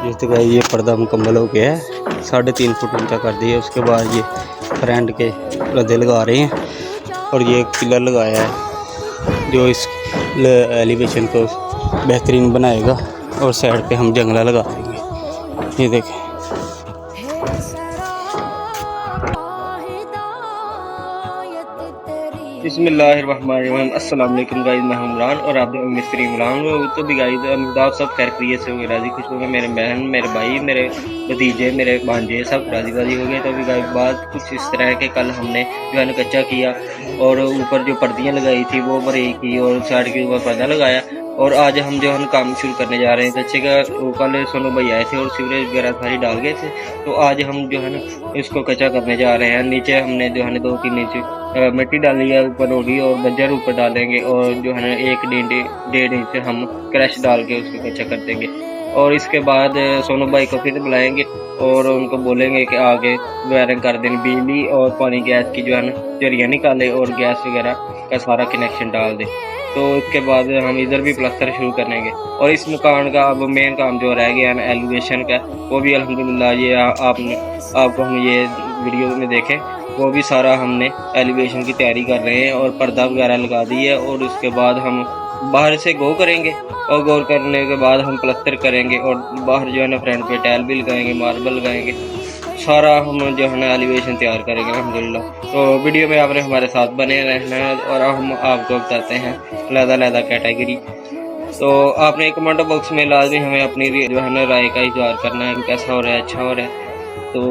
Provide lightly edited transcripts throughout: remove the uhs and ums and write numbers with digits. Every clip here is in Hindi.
ये तो भाई ये पर्दा मुकम्मल हो गया है, 3.5 फुट ऊंचा कर दिया। उसके बाद ये फ्रंट के पर्दे लगा रहे हैं और ये एक पिलर लगाया है जो इस एलिवेशन को बेहतरीन बनाएगा। और साइड पे हम जंगला लगा देंगे। ये देखें, बिस्मिल्लाहिर्रहमानिर्रहीम। अस्सलाम वालेकुम गाइस, मैं इमरान और आप मिस्त्री इमरान। तो भी गाइस अमिताभ सब खैर खैरियत से हो गए, राजी खुश हो गए। मेरे बहन, मेरे भाई, मेरे भतीजे, मेरे भांजे सब राजी राजी हो गए। तो अभी गाइस बात कुछ इस तरह के, कल हमने जो है कच्चा किया और ऊपर जो पर्दियाँ लगाई थी वो बरी की और साइड के ऊपर पर्दा लगाया। और आज हम जो है काम शुरू करने जा रहे हैं कच्चे का। वो कल सोनू भाई आए थे और सीवरेज वगैरह सारी डाल गए थे, तो आज हम जो है ना इसको कच्चा करने जा रहे हैं। नीचे हमने जो है 2-3 इंच मिट्टी डाली है, ऊपर रोडी और बंजर ऊपर डालेंगे और जो है ना 1-1.5 इंच हम क्रश डाल के उसको कच्चा कर देंगे। और इसके बाद सोनू भाई को फिर बुलाएंगे और उनको बोलेंगे कि आगे वायरिंग कर दें, बिजली और पानी गैस की जो है ना जरिया निकाले और गैस वगैरह का सारा कनेक्शन डाल दें। तो इसके बाद हम इधर भी प्लास्टर शुरू करेंगे। और इस मकान का अब मेन काम जो रह गया है एलिवेशन का, वो भी अल्हम्दुलिल्लाह ये आपको हम ये वीडियो में देखें, वो भी सारा हमने एलिवेशन की तैयारी कर रहे हैं और पर्दा वगैरह लगा दी है। और उसके बाद हम बाहर से गो करेंगे और गौर करने के बाद हम प्लास्टर करेंगे और बाहर जो है ना फ्रंट पे टाइल भी लगाएंगे, मार्बल लगाएंगे, सारा हम जो है ना एलिवेशन तैयार करेंगे अल्हम्दुलिल्लाह। तो वीडियो में आपने हमारे साथ बने रहना है और हम आपको बताते हैं अलग-अलग कैटेगरी। तो आपने कमेंट बॉक्स में लाजमी हमें अपनी जो है ना राय का इज़हार करना है, कैसा हो रहा है, अच्छा हो रहा है। तो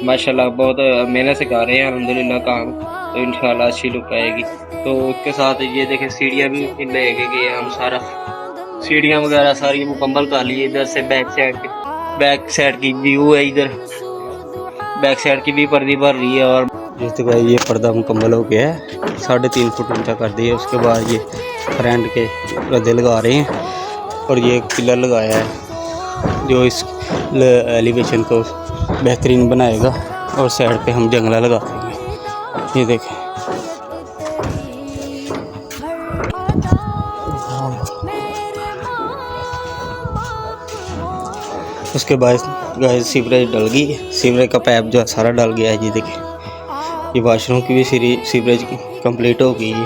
माशाल्लाह बहुत मेहनत से कर रहे हैं अल्हम्दुलिल्लाह काम, तो इंशाल्लाह अच्छी लुक आएगी। तो उसके साथ ये देखें सीढ़ियाँ भी लगेगी कि हम सारा सीढ़ियाँ वगैरह सारी मुकम्मल कर लिए। इधर से बैक साइड की व्यू है, इधर बैक साइड की भी पर्दी भर रही है। और ये तो भाई ये पर्दा मुकम्मल हो गया है, 3.5 फुट ऊंचा कर दिया। उसके बाद ये फ्रंट के पर्दे लगा रहे हैं और ये एक पिलर लगाया है जो इस एलिवेशन को बेहतरीन बनाएगा। और साइड पे हम जंगला लगा देंगे। ये देखें, उसके बाद गाइस सीवरेज डल गई, सीवरेज का पाइप जो है सारा डल गया है। ये देखें, ये वाशरूम की भी सीवरेज कंप्लीट हो गई है।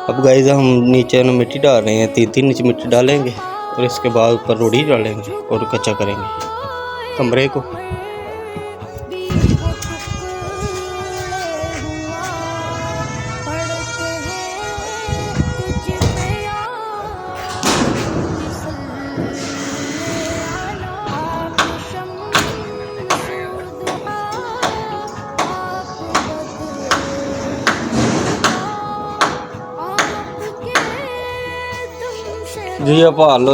अब गाइस हम नीचे ना मिट्टी डाल रहे हैं, 3-3 इंच मिट्टी डालेंगे और इसके बाद ऊपर रोडी डालेंगे और कच्चा करेंगे कमरे को। जी भालो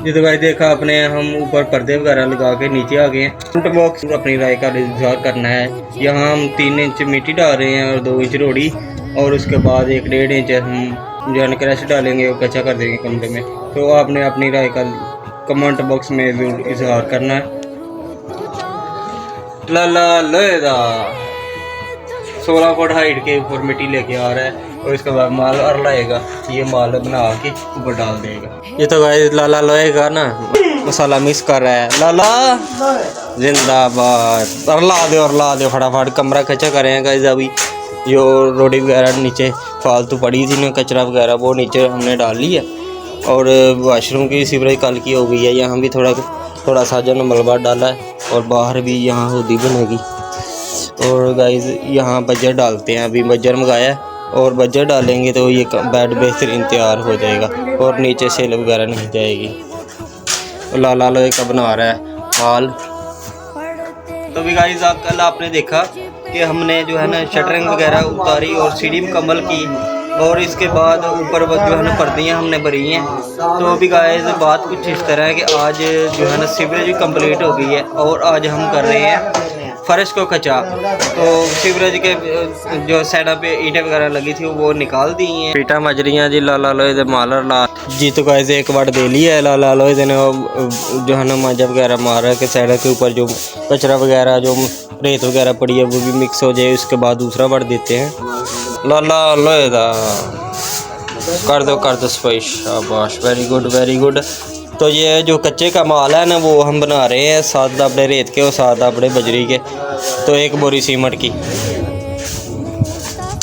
ये तो भाई देखा अपने हम ऊपर पर्दे वगैरह लगा के नीचे आ गए हैं। कमेंट बॉक्स अपनी राय का इज़हार करना है। यहाँ हम 3 इंच मिट्टी डाल रहे हैं और 2 इंच रोड़ी और उसके बाद 1-1.5 इंच हम जो है क्रश डालेंगे और कच्चा कर देंगे कमरे में। तो आपने अपनी राय का कमेंट बॉक्स में ज़रूर इज़हार करना है। लाला लोएदा 16 फुट हाइट के ऊपर मिट्टी लेके आ रहा है और इसके बाद माल और लाएगा, ये माल बना के ऊपर डाल देगा। ये तो गाइस लाला लोएगा ना मसाला मिक्स कर रहा है। लाला जिंदाबाद। और ला दे फटाफट, कमरा कच्चा करें गाइस। अभी जो रोडी वगैरह नीचे फालतू पड़ी थी ना कचरा वगैरह, वो नीचे हमने डाल ली है। और वाशरूम की सीवरेज कल की हो गई है, यहाँ भी थोड़ा सा जो मलबा डाला है और बाहर भी यहाँ होदी बनेगी। और गाइस यहाँ बजर डालते हैं, अभी बजर मंगाया और बजर डालेंगे तो ये बेड बेहतरीन तैयार हो जाएगा और नीचे सेल वगैरह नहीं जाएगी। लाला लोहे का बना रहा है माल। तो भी गाइस कल आपने देखा कि हमने जो है ना शटरिंग वगैरह उतारी और सीढ़ी मुकम्मल की और इसके बाद ऊपर जो है ना पर्दियाँ हमने भरी हैं। तो अभी गाइस बात कुछ इस तरह है कि आज जो है ना सीवरेज भी कंप्लीट हो गई है और आज हम कर रहे हैं फर्श को कच्चा। तो सीवरेज के जो साइड पे ईंटें वगैरह लगी थी वो निकाल दी हैं। पीटा मजरियाँ जी लाला लोहे मालर ला जी। तो गाइस एक बार दे लिया है लाला लोहे ने जो है ना मांझा वगैरह मारा के साइड के ऊपर जो कचरा वगैरह जो रेत वगैरह पड़ी है वो भी मिक्स हो जाए। उसके बाद दूसरा बार देते हैं लाला लोहे दा कर दो सफाई। शाबाश, वेरी गुड वेरी गुड। तो ये जो कच्चे का माल है ना वो हम बना रहे हैं 7 दाबड़े रेत के और 7 दाबड़े बजरी के, तो 1 बोरी सीमेंट की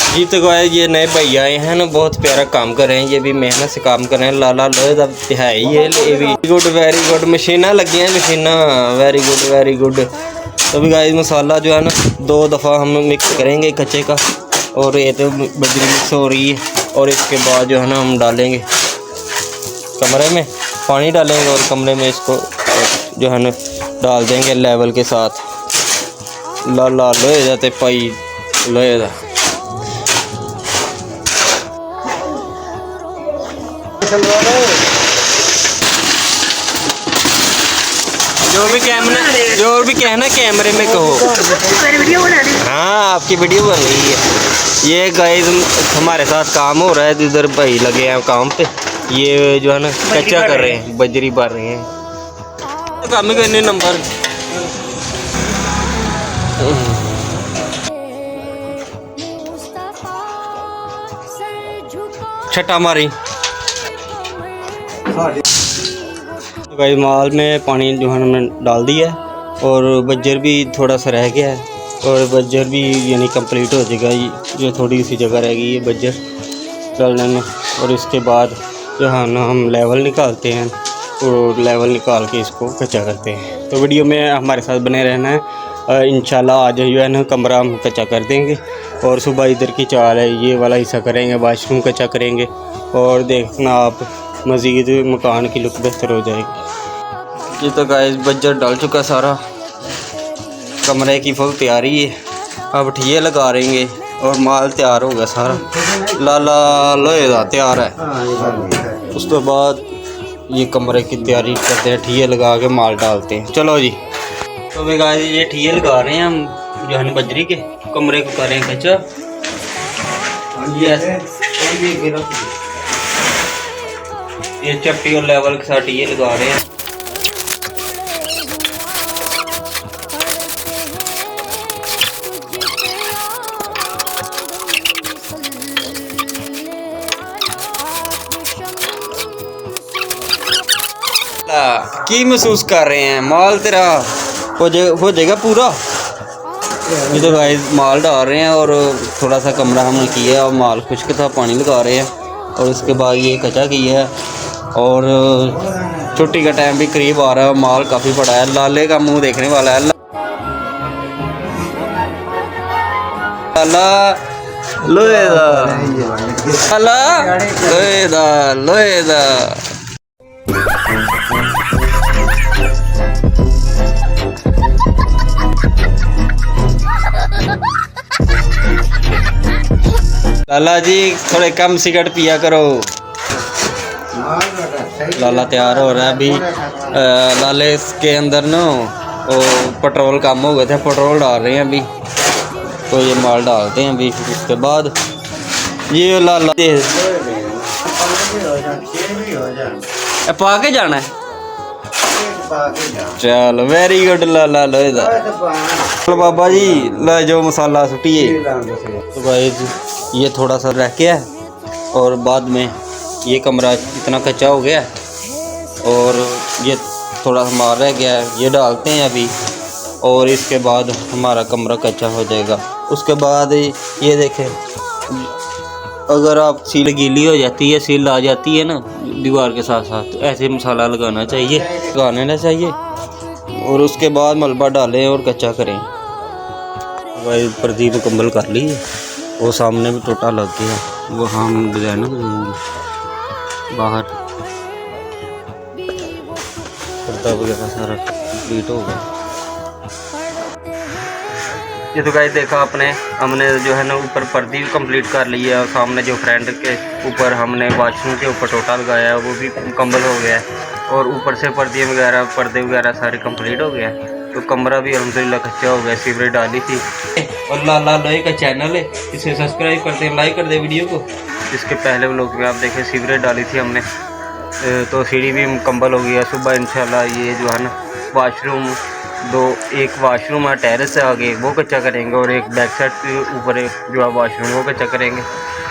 जी। तो गाइस ये नए भाई आए हैं ना, बहुत प्यारा काम कर रहे हैं, ये भी मेहनत से काम कर रहे हैं। लाला लोहे दा है ही ये भी गुड वेरी गुड। मशीना लगी हैं मशीना, वेरी गुड वेरी गुड। तो भी गाइस मसाला जो है ना 2 दफ़ा हम मिक्स करेंगे कच्चे का, और रेत बजरी मिक्स हो रही है। और इसके बाद जो है ना हम डालेंगे कमरे में पानी डालेंगे और कमरे में इसको जो है ना डाल देंगे लेवल के साथ। लाला लोहे जाते पाई लोहे दा। जो भी कहना कैमरे में कहो। हाँ आपकी वीडियो बन रही है। ये गाइस हमारे साथ काम हो रहा है, इधर भाई लगे हैं काम पे। ये जो है ना कच्चा कर रहे हैं, बजरी भर रहे हैं। काम करने नंबर छट्टा मारी। गाइस माल में पानी जो है हमने डाल दिया है और बज्जर भी थोड़ा सा रह गया है, और बज्जर भी यानी कंप्लीट हो जाएगा। ये थोड़ी सी जगह रह गई है बज्जर डालने में। और इसके बाद जो है ना हम लेवल निकालते हैं और लेवल निकाल के इसको कच्चा करते हैं। तो वीडियो में हमारे साथ बने रहना है। इंशाल्लाह आज जो है ना कमरा हम कच्चा कर देंगे और सुबह इधर की चाल है ये वाला हिस्सा करेंगे, वाशरूम कच्चा करेंगे। और देखना आप मज़ीद मकान की लुक बेहतर हो जाएगी। ये तो गाइस बज्जर डाल चुका सारा, कमरे की फुल तैयारी है। अब ठिये लगा रहेंगे और माल तैयार होगा सारा। लाला लोहे दा तैयार है। उसके बाद ये कमरे की तैयारी करते हैं, ठिये लगा के माल डालते हैं। चलो जी। तो वे गाइस ये ठिये लगा रहे हैं हम जो है बजरी के, कमरे को कर रहे हैं कच्चा। ये चट्टी और लेवल के साथ ये लगा रहे हैं। की महसूस कर रहे हैं माल तेरा हो जाएगा पूरा। ये तो गाइस माल डाल रहे हैं और थोड़ा सा कमरा हमने किया और माल खुश्क था, पानी लगा रहे हैं। और उसके बाद ये कच्चा किया है और छुट्टी का टाइम भी करीब आ रहा है, माल काफ़ी बड़ा है। लाले का मुंह देखने वाला है। लाला लोहे दा, लाला लोहे दा, लोहे दा। लाला जी थोड़े कम सिगरेट पिया करो। लाला तैयार हो रहा है अभी। लाले के अंदर ना वो पेट्रोल कम हो गए थे, पेट्रोल डाल रहे हैं अभी। तो ये माल डालते हैं अभी। उसके बाद ये लाला पा के जाना है। चलो वेरी गुड लाला लोहे दा। चलो बाबा जी ला जो मसाला सुटिए। तो भाई ये थोड़ा सा रह गया है और बाद में ये कमरा इतना कच्चा हो गया और ये थोड़ा सा मार रह गया है, ये डालते हैं अभी। और इसके बाद हमारा कमरा कच्चा हो जाएगा। उसके बाद ये देखें, अगर आप सील गीली हो जाती है, सील आ जाती है ना दीवार के साथ साथ, तो ऐसे मसाला लगाना चाहिए। और उसके बाद मलबा डालें और कच्चा करें। भाई पर्दी मुकम्मल कर ली है, वो सामने भी टोटा लग गया, वो हम डिजाइन करेंगे बाहर। पर्दा वगैरह सारा कंप्लीट हो गया। ये तो गाइस देखा आपने, हमने जो है ना ऊपर पर्दी भी कंप्लीट कर ली है और सामने जो फ्रंट के ऊपर हमने वॉशरूम के ऊपर टोटा लगाया है वो भी मुकम्मल हो गया है और ऊपर से पर्दे वगैरह सारे कंप्लीट हो गया है। तो कमरा भी अल्हम्दुलिल्लाह कच्चा हो गया, सीवरेज डाली थी। और लाला लोहे का चैनल है, इसे सब्सक्राइब कर दें, लाइक कर दें वीडियो को। इसके पहले व्लॉग में आप देखें सीवरेज डाली थी हमने, तो सीढ़ी भी मुकम्मल हो गया। सुबह इंशाल्लाह ये जो है ना वाशरूम एक वाशरूम है टेरेस है आगे वो कच्चा करेंगे और एक बैक साइड के ऊपर जो है वाशरूम वो कच्चा करेंगे।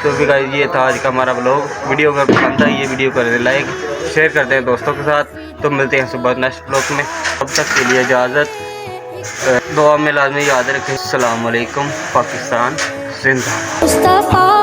तो भी गाइस ये था आज का हमारा व्लॉग। वीडियो अगर पसंद आई ये वीडियो कर दें लाइक, शेयर कर दें दोस्तों के साथ। तो मिलते हैं सुबह नेक्स्ट व्लॉग में, तब तक के लिए इजाज़त। दुआ में लाजमी याद रखें। अस्सलाम वालेकुम। पाकिस्तान जिंदाबाद।